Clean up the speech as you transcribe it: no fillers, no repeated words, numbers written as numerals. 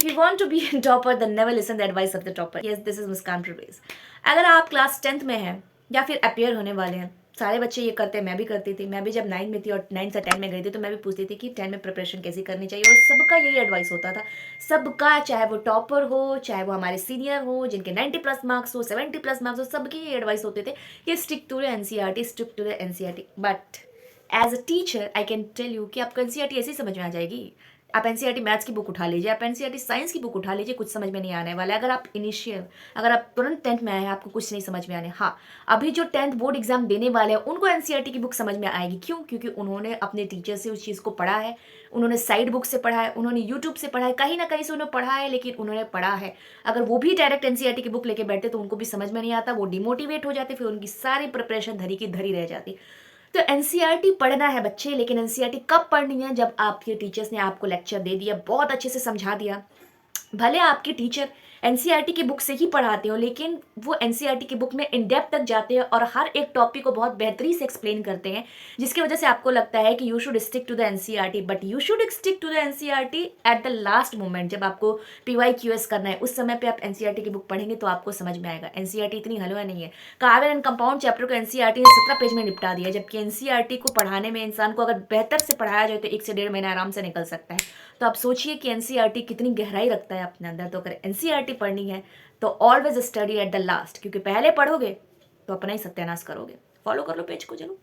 If you want to be a topper then never listen the advice of the topper. Yes, this is Muskan Parvez. अगर आप class 10th में हैं या फिर appear होने वाले हैं, सारे बच्चे ये करते हैं, मैं भी करती थी। मैं भी जब 9 में थी और 9 से 10 में गई थी तो मैं भी पूछती थी कि 10 में प्रिपरेशन कैसी करनी चाहिए, और सबका यही एडवाइस होता था। सबका, चाहे वो टॉपर हो, चाहे वो हमारे सीनियर हो जिनके 90+ मार्क्स हो, 70+ मार्क्स हो, सबकी ये एडवाइस होते थे कि stick to the NCERT, stick to the NCERT. But as a teacher I can tell you कि आपको एनसीईआरटी ऐसी समझ में आ जाएगी। आप एनसीईआरटी मैथ्स की बुक उठा लीजिए, आप एनसीईआरटी साइंस की बुक उठा लीजिए, कुछ समझ में नहीं आने वाला है। अगर आप तुरंत 10th में आए हैं, आपको कुछ नहीं समझ में आने। हाँ, अभी जो 10th बोर्ड एग्जाम देने वाले हैं उनको एनसीईआरटी की बुक समझ में आएगी। क्यों? क्योंकि उन्होंने अपने टीचर से उस चीज़ को पढ़ा है, उन्होंने साइड बुक से पढ़ा है, उन्होंने यूट्यूब से पढ़ा है, कहीं ना कहीं से उन्होंने पढ़ा है, लेकिन उन्होंने पढ़ा है। अगर वो भी डायरेक्ट एनसीईआरटी की बुक लेके बैठते तो उनको भी समझ में नहीं आता, वो डिमोटिवेट हो जाते, फिर उनकी सारी प्रिपरेशन धरी की धरी रह जाती। तो एनसीईआरटी पढ़ना है बच्चे, लेकिन एनसीईआरटी कब पढ़नी है? जब आपके टीचर्स ने आपको लेक्चर दे दिया, बहुत अच्छे से समझा दिया। भले आपके टीचर एनसीईआरटी की बुक से ही पढ़ाते हो, लेकिन वो एनसीईआरटी की बुक में इन डेप्थ तक जाते हैं और हर एक टॉपिक को बहुत बेहतरी से एक्सप्लेन करते हैं, जिसकी वजह से आपको लगता है कि you should stick to the NCERT. But you should stick to the NCERT at the last moment, जब आपको पीवाईक्यूएस करना है, उस समय पे आप एनसीईआरटी की बुक पढ़ेंगे तो आपको समझ में आएगा। एनसीईआरटी इतनी हलवा नहीं है। कार्बन एंड कंपाउंड चैप्टर को एनसीईआरटी ने 17 पेज में निपटा दिया, जबकि एनसीईआरटी को पढ़ाने में इंसान को अगर बेहतर से पढ़ाया जाए तो 1 से 1.5 महीना आराम से निकल सकता है। तो आप सोचिए कि एनसीईआरटी कितनी गहराई रखता है अपने अंदर। तो अगर एनसीईआरटी पढ़नी है तो always study eight the last, क्योंकि पहले पढ़ोगे तो अपना ही सत्यानाश करोगे। फॉलो कर लो पेज को, चलो।